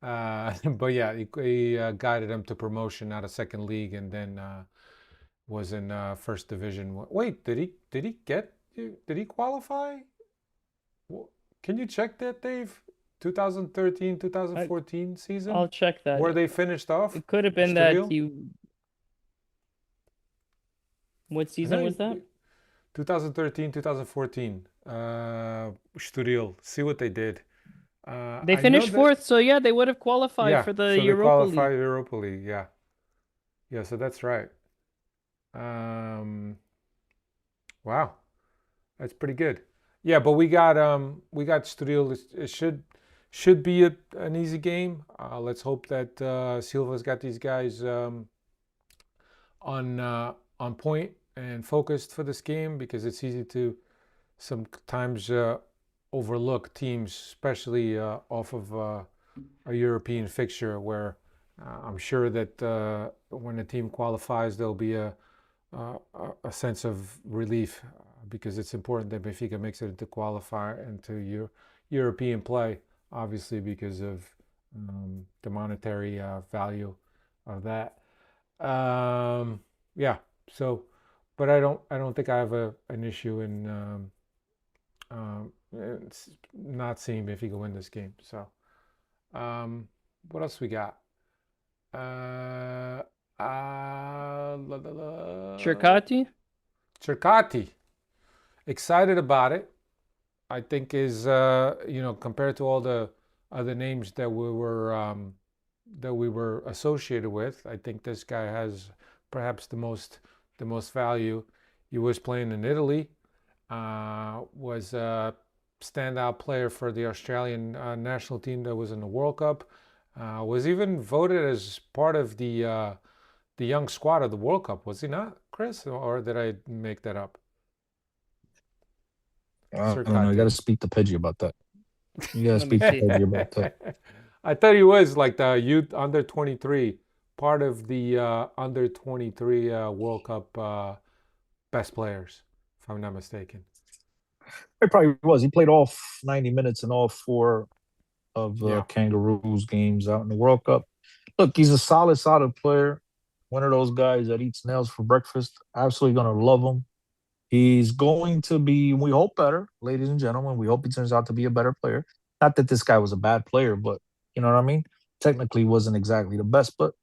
But yeah, he guided them to promotion out of second league, and then was in first division. Wait, did he qualify? Can you check that, Dave? 2013, 2014 season? I'll check that. Where they finished off? It could have been Estoril? that you... What season was that? 2013, 2014. Estoril. See what they did. They finished 4th, so yeah, they would have qualified for the Europa League. Europa League, yeah. Yeah, so that's right. Wow. That's pretty good. Yeah, but we got Estoril. It should be an easy game. Let's hope that Silva's got these guys on point and focused for this game, because it's easy to sometimes overlook teams, especially off of a European fixture, where I'm sure that when a team qualifies, there'll be a sense of relief, because it's important that Benfica makes it into qualifier into European play, obviously because of the monetary value of that. Yeah. So, but I don't think I have an issue in not seeing Benfica win this game. So, what else we got? Cercati. Excited about it. I think is compared to all the other names that we were associated with, I think this guy has perhaps the most value. He was playing in Italy, was a standout player for the Australian national team that was in the World Cup. Was even voted as part of the young squad of the World Cup. Was he not, Chris? Or did I make that up? I don't know. You got to speak to Pidgey about that. You got to speak to Pidgey about that. I thought he was like the youth under 23, part of the under 23 World Cup best players, if I'm not mistaken. He probably was. He played all 90 minutes in all 4 of Kangaroos games out in the World Cup. Look, he's a solid player. One of those guys that eats nails for breakfast. Absolutely going to love him. He's going to be, we hope, better, ladies and gentlemen. We hope he turns out to be a better player. Not that this guy was a bad player, but you know what I mean? Technically wasn't exactly the best, but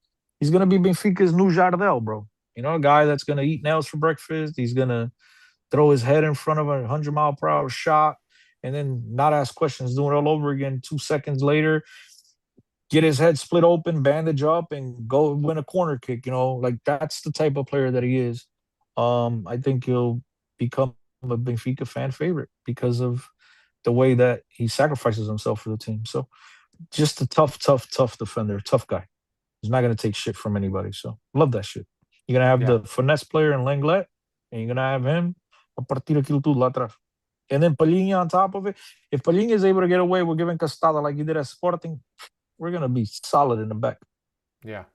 he's going to be Benfica's new Jardel, bro. You know, a guy that's going to eat nails for breakfast. He's going to throw his head in front of a 100-mile-per-hour shot and then not ask questions, do it all over again 2 seconds later, get his head split open, bandage up, and go win a corner kick. You know, like that's the type of player that he is. I think he'll become a Benfica fan favorite because of the way that he sacrifices himself for the team. So just a tough defender, tough guy. He's not going to take shit from anybody. So love that shit. You're going to have the finesse player in Lenglet, and you're going to have him a partir aquilo tudo lá atrás. And then Palhinha on top of it. If Palhinha is able to get away with giving Castada like he did at Sporting, we're going to be solid in the back. Yeah.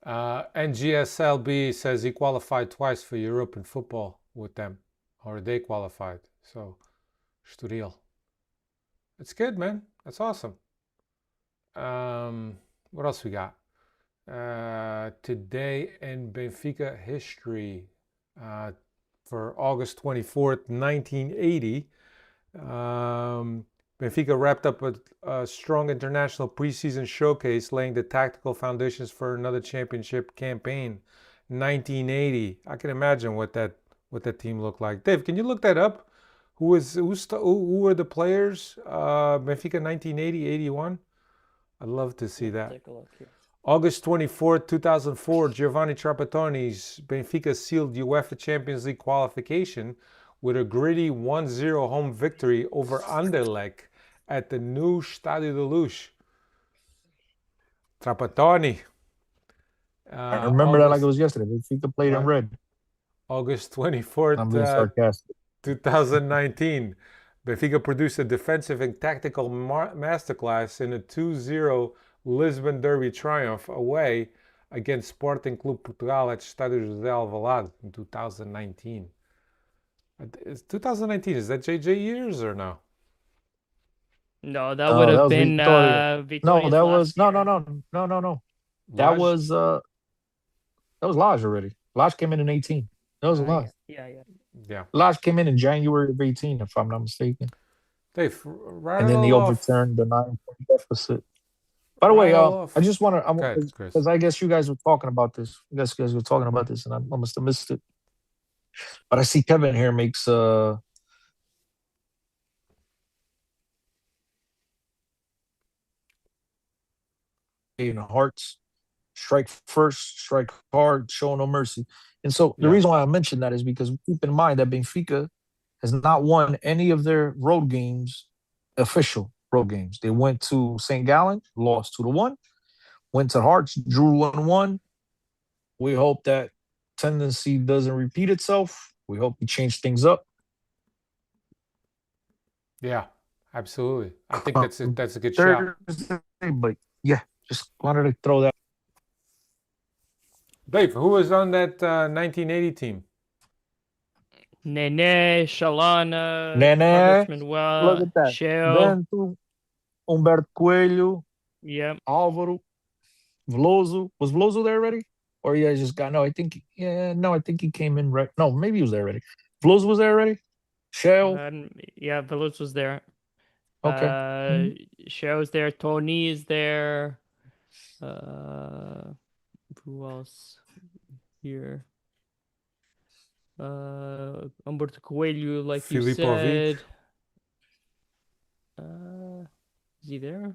NGSLB says he qualified twice for European football with them, or they qualified. So, Estoril. It's good, man. That's awesome. What else we got? Today in Benfica history, for August 24th, 1980, Benfica wrapped up a strong international preseason showcase, laying the tactical foundations for another championship campaign. 1980. I can imagine what that team looked like. Dave, can you look that up? Who were the players? Benfica 1980-81. I'd love to see that. Take a look here. August 24th, 2004, Giovanni Trapattoni's Benfica sealed UEFA Champions League qualification with a gritty 1-0 home victory over Anderlecht at the new Estádio da Luz. Trapattoni. I remember that like it was yesterday. Benfica played in red. August 24th, I'm being sarcastic. 2019. Benfica produced a defensive and tactical masterclass in a 2-0 Lisbon derby triumph away against Sporting Clube Portugal at Estádio José Alvalade in 2019. 2019, is that JJ years or no? No, that would have been Vitória's no, that was last no. That was Lage already. Lage came in 18. That was Lage. Yeah. Lage came in January of 18, if I'm not mistaken. Dave, and then they overturned the 9-point deficit. By the way, I just want to, because I guess you guys were talking about this. I guess you guys were talking about this, and I must have missed it. But I see Kevin here makes in hearts, strike first, strike hard, show no mercy. And so the reason why I mentioned that is because keep in mind that Benfica has not won any of their road games, official road games. They went to St. Gallen, lost 2-1, went to Hearts, drew 1-1. We hope that tendency doesn't repeat itself. We hope we change things up. Yeah. Absolutely. I think that's a good shot. Thursday, but yeah, just wanted to throw that. Dave, who was on that 1980 team? Nene, Shalana, Nene, Carlos Manuel, look at that. Shell. Bento, Humberto Coelho, Yep. Álvaro, Veloso. Was Veloso there already? Or yeah, just got I think he came in right. No, maybe he was there already. Veloso was there already? Shell. Yeah, Veloz was there. Okay. Shell's there. Tony is there. Who else here? Humberto Coelho, like you Filipovic. said. Is he there?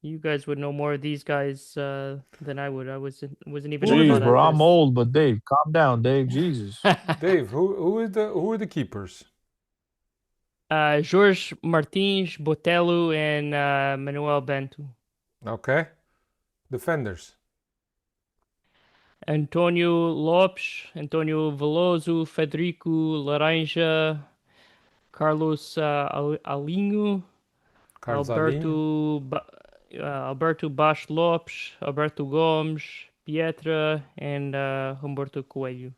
You guys would know more of these guys than I would. I wasn't even. Jeez, bro, I'm old, but Dave, calm down, Dave. Jesus. Dave, who are the keepers? Jorge Martins, Botelho, and Manuel Bento. Okay. Defenders. Antonio Lopes, Antonio Veloso, Federico Laranja, Carlos Alinho, Carlos Alinho. Alberto Baix Lopes, Alberto Gomes, Pietra, and Humberto Coelho.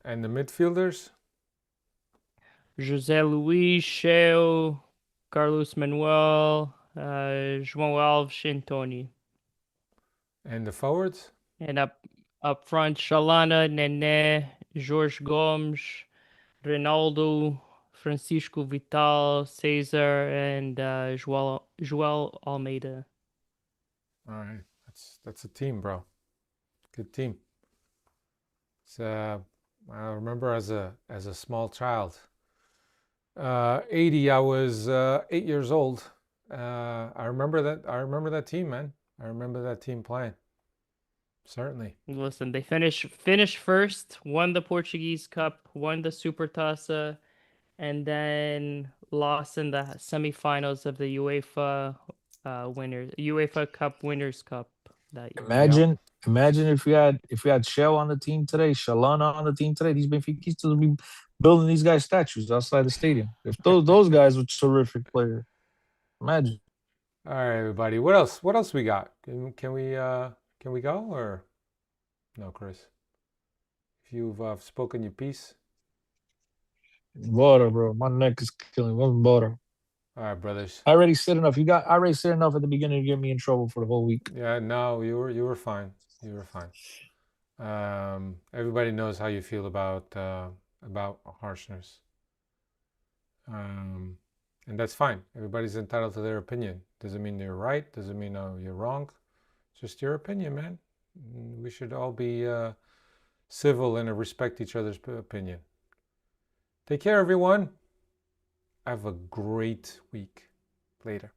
And the midfielders? José Luís, Sheo, Carlos Manuel, João Alves, and Tony. And the forwards? And up front, Shalana, Nene, Jorge Gomes, Ronaldo, Francisco Vital, Cesar, and Joel Almeida. All right, that's a team, bro. Good team. It's, I remember as a small child, 80. I was 8 years old. I remember that team, man. I remember that team playing. Certainly. Listen, they finished first, won the Portuguese Cup, won the Supertaça, and then lost in the semifinals of the UEFA Cup Winners' Cup that year. Imagine if we had Shell on the team today, Shalana on the team today. These Benfiquistas would be building these guys statues outside the stadium. If those guys were terrific players, imagine. All right, everybody. What else? What else we got? Can we go or no, Chris? If you've spoken your piece. Water, bro. My neck is killing me. Water. All right, brothers. I already said enough. I already said enough at the beginning to get me in trouble for the whole week. Yeah, no, you were fine. You were fine. Everybody knows how you feel about harshness. And that's fine. Everybody's entitled to their opinion. Doesn't mean you're right. Doesn't mean you're wrong. It's just your opinion, man. We should all be civil and respect each other's opinion. Take care, everyone. Have a great week. Later.